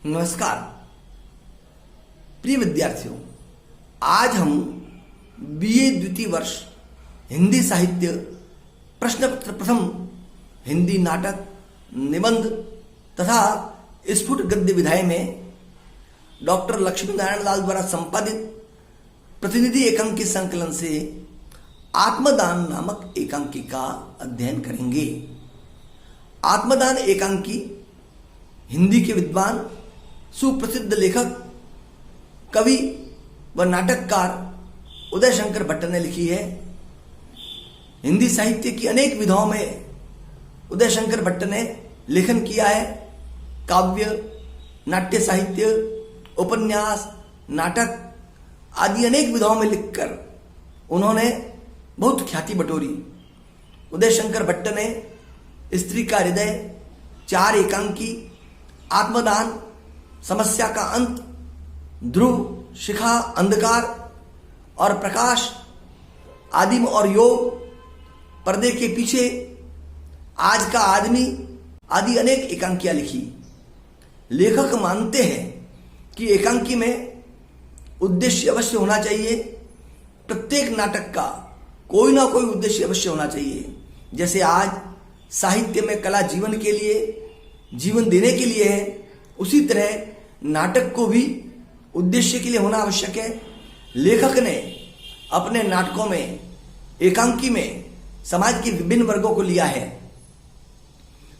नमस्कार प्रिय विद्यार्थियों, आज हम बीए द्वितीय वर्ष हिंदी साहित्य प्रश्न पत्र प्रथम हिंदी नाटक निबंध तथा स्फुट गद्य विधाय में डॉक्टर लक्ष्मी नारायण लाल द्वारा संपादित प्रतिनिधि एकांकी संकलन से आत्मदान नामक एकांकी का अध्ययन करेंगे। आत्मदान एकांकी हिंदी के विद्वान सुप्रसिद्ध लेखक, कवि व नाटककार उदय शंकर भट्ट ने लिखी है। हिंदी साहित्य की अनेक विधाओं में उदय शंकर भट्ट ने लेखन किया है। काव्य, नाट्य साहित्य, उपन्यास, नाटक आदि अनेक विधाओं में लिखकर उन्होंने बहुत ख्याति बटोरी। उदय शंकर भट्ट ने स्त्री का हृदय, चार एकांकी, आत्मदान, समस्या का अंत, ध्रुव, शिखा, अंधकार और प्रकाश, आदिम और योग, पर्दे के पीछे, आज का आदमी आदि अनेक एकांकियां लिखी। लेखक मानते हैं कि एकांकी में उद्देश्य अवश्य होना चाहिए। प्रत्येक नाटक का कोई ना कोई उद्देश्य अवश्य होना चाहिए। जैसे आज साहित्य में कला जीवन के लिए, जीवन देने के लिए है, उसी तरह नाटक को भी उद्देश्य के लिए होना आवश्यक है। लेखक ने अपने नाटकों में, एकांकी में समाज के विभिन्न वर्गों को लिया है।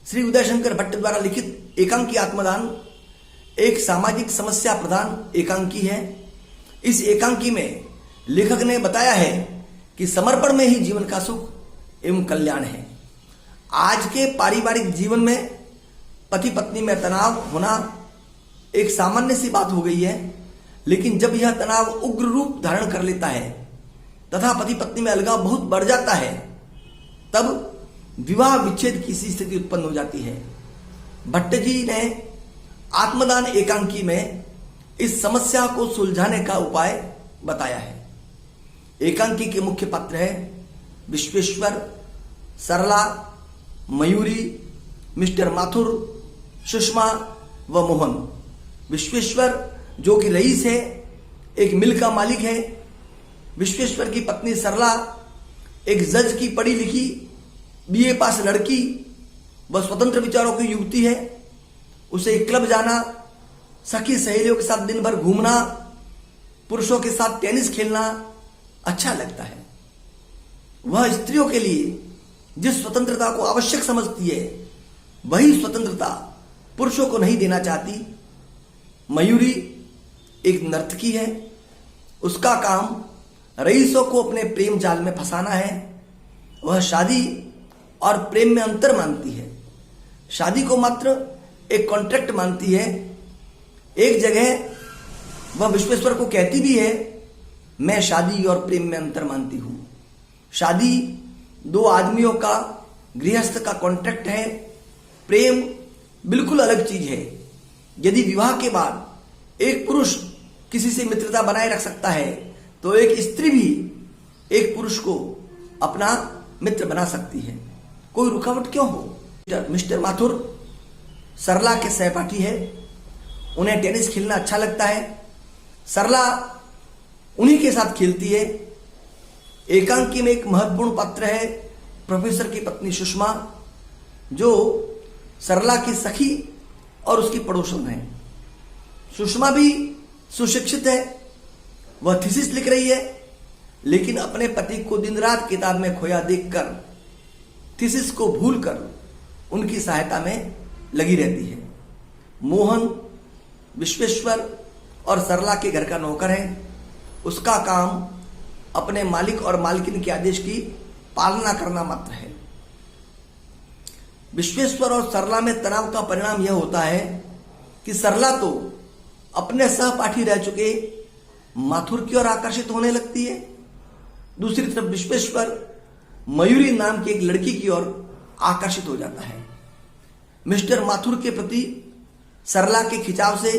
श्री उदय शंकर भट्ट द्वारा लिखित एकांकी आत्मदान एक सामाजिक समस्या प्रधान एकांकी है। इस एकांकी में लेखक ने बताया है कि समर्पण में ही जीवन का सुख एवं कल्याण है। आज के पारिवारिक जीवन में पति पत्नी में तनाव होना एक सामान्य सी बात हो गई है, लेकिन जब यह तनाव उग्र रूप धारण कर लेता है तथा पति पत्नी में अलगाव बहुत बढ़ जाता है, तब विवाह विच्छेद की सी स्थिति उत्पन्न हो जाती है। भट्ट जी ने आत्मदान एकांकी में इस समस्या को सुलझाने का उपाय बताया है। एकांकी के मुख्य पात्र है विश्वेश्वर, सरला, मयूरी, मिस्टर माथुर, सुषमा व मोहन। विश्वेश्वर जो कि रईस है, एक मिल का मालिक है। विश्वेश्वर की पत्नी सरला एक जज की पढ़ी लिखी बीए पास लड़की व स्वतंत्र विचारों की युवती है। उसे क्लब जाना, सखी सहेलियों के साथ दिन भर घूमना, पुरुषों के साथ टेनिस खेलना अच्छा लगता है। वह स्त्रियों के लिए जिस स्वतंत्रता को आवश्यक समझती है, वही स्वतंत्रता पुरुषों को नहीं देना चाहती। मयूरी एक नर्तकी है। उसका काम रईसों को अपने प्रेम जाल में फंसाना है। वह शादी और प्रेम में अंतर मानती है। शादी को मात्र एक कॉन्ट्रैक्ट मानती है। एक जगह वह विश्वेश्वर को कहती भी है, मैं शादी और प्रेम में अंतर मानती हूं। शादी दो आदमियों का, गृहस्थ का कॉन्ट्रैक्ट है। प्रेम बिल्कुल अलग चीज है। यदि विवाह के बाद एक पुरुष किसी से मित्रता बनाए रख सकता है, तो एक स्त्री भी एक पुरुष को अपना मित्र बना सकती है। कोई रुकावट क्यों हो। मिस्टर माथुर सरला के सहपाठी है। उन्हें टेनिस खेलना अच्छा लगता है। सरला उन्हीं के साथ खेलती है। एकांकी में एक महत्वपूर्ण पात्र है प्रोफेसर की पत्नी सुषमा, जो सरला की सखी और उसकी पड़ोसन है। सुषमा भी सुशिक्षित है। वह थीसिस लिख रही है, लेकिन अपने पति को दिन रात किताब में खोया देखकर थीसिस को भूलकर उनकी सहायता में लगी रहती है। मोहन विश्वेश्वर और सरला के घर का नौकर है। उसका काम अपने मालिक और मालकिन के आदेश की पालना करना मात्र है। विश्वेश्वर और सरला में तनाव का परिणाम यह होता है कि सरला तो अपने सहपाठी रह चुके माथुर की ओर आकर्षित होने लगती है। दूसरी तरफ विश्वेश्वर मयूरी नाम की एक लड़की की ओर आकर्षित हो जाता है। मिस्टर माथुर के प्रति सरला के खिंचाव से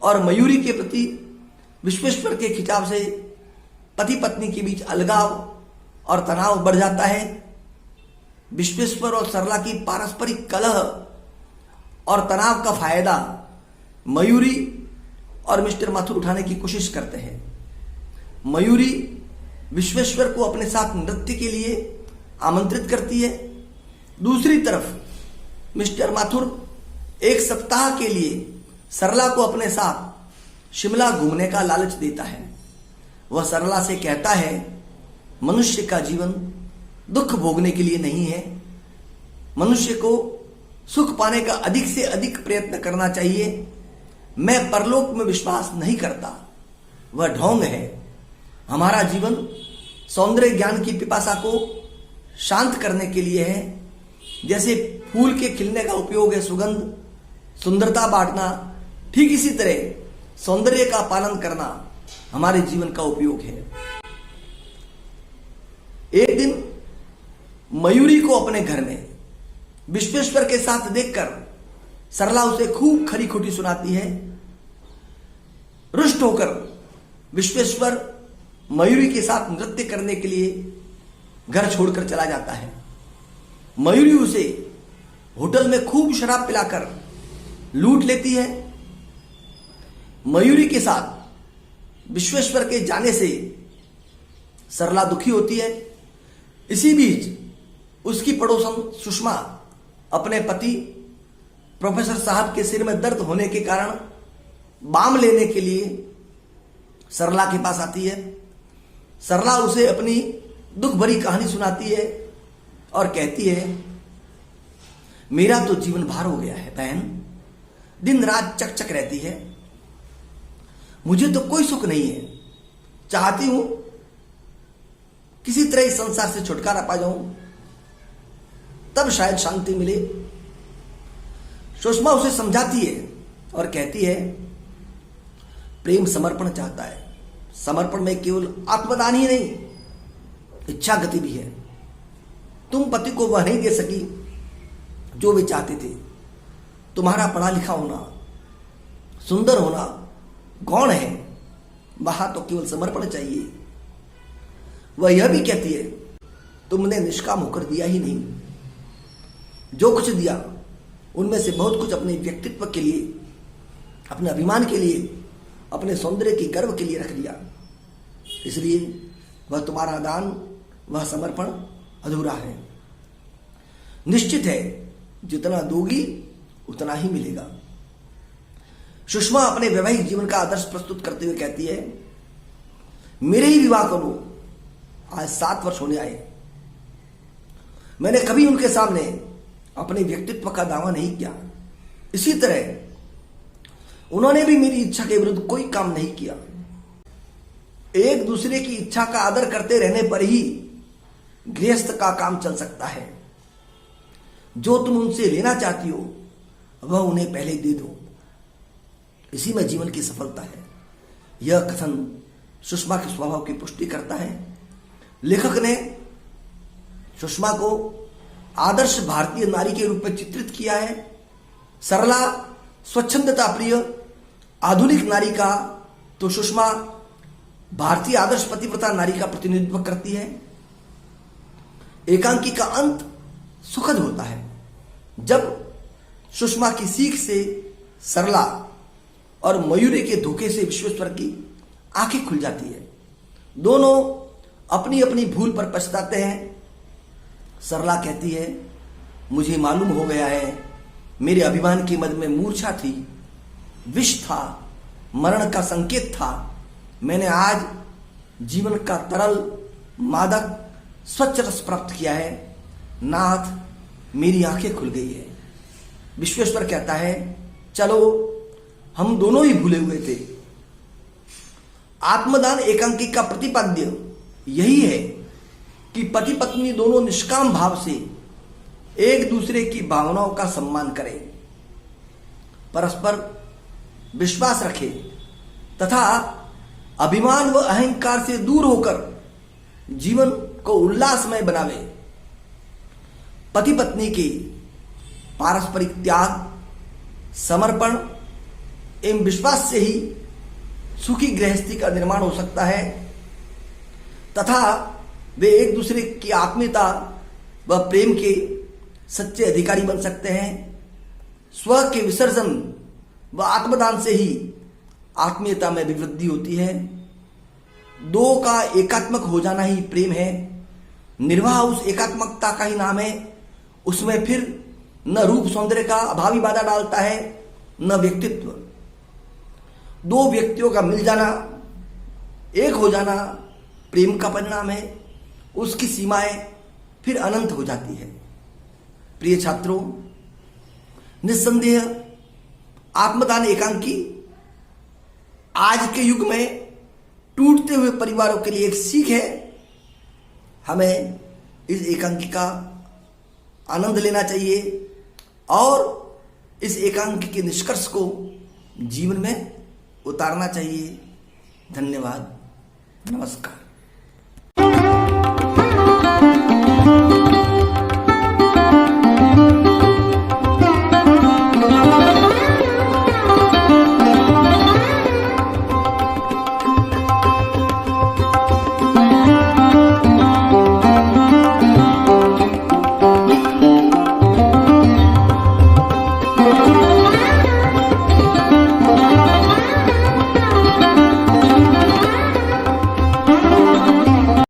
और मयूरी के प्रति विश्वेश्वर के खिंचाव से पति पत्नी के बीच अलगाव और तनाव बढ़ जाता है। विश्वेश्वर और सरला की पारस्परिक कलह और तनाव का फायदा मयूरी और मिस्टर माथुर उठाने की कोशिश करते हैं। मयूरी विश्वेश्वर को अपने साथ नृत्य के लिए आमंत्रित करती है। दूसरी तरफ मिस्टर माथुर एक सप्ताह के लिए सरला को अपने साथ शिमला घूमने का लालच देता है। वह सरला से कहता है, मनुष्य का जीवन दुख भोगने के लिए नहीं है। मनुष्य को सुख पाने का अधिक से अधिक प्रयत्न करना चाहिए। मैं परलोक में विश्वास नहीं करता, वह ढोंग है। हमारा जीवन सौंदर्य ज्ञान की पिपासा को शांत करने के लिए है। जैसे फूल के खिलने का उपयोग है सुगंध, सुंदरता बांटना, ठीक इसी तरह सौंदर्य का पालन करना हमारे जीवन का उपयोग है। एक दिन मयूरी को अपने घर में विश्वेश्वर के साथ देखकर सरला उसे खूब खरी खोटी सुनाती है। रुष्ट होकर विश्वेश्वर मयूरी के साथ नृत्य करने के लिए घर छोड़कर चला जाता है। मयूरी उसे होटल में खूब शराब पिलाकर लूट लेती है। मयूरी के साथ विश्वेश्वर के जाने से सरला दुखी होती है। इसी बीच उसकी पड़ोसन सुषमा अपने पति प्रोफेसर साहब के सिर में दर्द होने के कारण बाम लेने के लिए सरला के पास आती है। सरला उसे अपनी दुख भरी कहानी सुनाती है और कहती है, मेरा तो जीवन भार हो गया है बहन, दिन रात चकचक रहती है, मुझे तो कोई सुख नहीं है। चाहती हूं किसी तरह इस संसार से छुटकारा पा जाऊं, तब शायद शांति मिले। सुषमा उसे समझाती है और कहती है, प्रेम समर्पण चाहता है। समर्पण में केवल आत्मदान ही नहीं, इच्छा गति भी है। तुम पति को वह नहीं दे सकी जो वे चाहते थे। तुम्हारा पढ़ा लिखा होना, सुंदर होना गौण है, वहां तो केवल समर्पण चाहिए। वह यह भी कहती है, तुमने निष्काम होकर दिया ही नहीं, जो कुछ दिया उनमें से बहुत कुछ अपने व्यक्तित्व के लिए, अपने अभिमान के लिए, अपने सौंदर्य की गर्व के लिए रख दिया। इसलिए वह तुम्हारा दान, वह समर्पण अधूरा है। निश्चित है जितना दोगी उतना ही मिलेगा। सुषमा अपने वैवाहिक जीवन का आदर्श प्रस्तुत करते हुए कहती है, मेरे ही विवाह करो आज 7 वर्ष होने आए। मैंने कभी उनके सामने अपने व्यक्तित्व का दावा नहीं किया। इसी तरह उन्होंने भी मेरी इच्छा के विरुद्ध कोई काम नहीं किया। एक दूसरे की इच्छा का आदर करते रहने पर ही गृहस्थ का काम चल सकता है। जो तुम उनसे लेना चाहती हो वह उन्हें पहले दे दो, इसी में जीवन की सफलता है। यह कथन सुषमा के स्वभाव की पुष्टि करता है। लेखक ने सुषमा को आदर्श भारतीय नारी के रूप में चित्रित किया है। सरला स्वच्छंदता प्रिय आधुनिक नारी का, तो सुषमा भारतीय आदर्श पतिव्रता नारी का प्रतिनिधित्व करती है। एकांकी का अंत सुखद होता है जब सुषमा की सीख से सरला और मयूरी के धोखे से विश्वेश्वर की आंखें खुल जाती है। दोनों अपनी अपनी भूल पर पछताते हैं। सरला कहती है, मुझे मालूम हो गया है, मेरे अभिमान के मद में मूर्छा थी, विष था, मरण का संकेत था। मैंने आज जीवन का तरल मादक स्वच्छ रस प्राप्त किया है। नाथ, मेरी आंखें खुल गई है। विश्वेश्वर कहता है, चलो हम दोनों ही भूले हुए थे। आत्मदान एकांकी का प्रतिपाद्य यही है कि पति पत्नी दोनों निष्काम भाव से एक दूसरे की भावनाओं का सम्मान करें, परस्पर विश्वास रखें तथा अभिमान व अहंकार से दूर होकर जीवन को उल्लासमय बनावे। पति पत्नी के पारस्परिक त्याग, समर्पण एवं विश्वास से ही सुखी गृहस्थी का निर्माण हो सकता है तथा वे एक दूसरे की आत्मीयता व प्रेम के सच्चे अधिकारी बन सकते हैं। स्व के विसर्जन व आत्मदान से ही आत्मीयता में विवृद्धि होती है। दो का एकात्मक हो जाना ही प्रेम है। निर्वाह उस एकात्मकता का ही नाम है। उसमें फिर न रूप सौंदर्य का अभावी बाधा डालता है, न व्यक्तित्व। दो व्यक्तियों का मिल जाना, एक हो जाना प्रेम का परिणाम है। उसकी सीमाएं फिर अनंत हो जाती है। प्रिय छात्रों, निस्संदेह आत्मदान एकांकी आज के युग में टूटते हुए परिवारों के लिए एक सीख है। हमें इस एकांकी का आनंद लेना चाहिए और इस एकांकी के निष्कर्ष को जीवन में उतारना चाहिए। धन्यवाद। नमस्कार।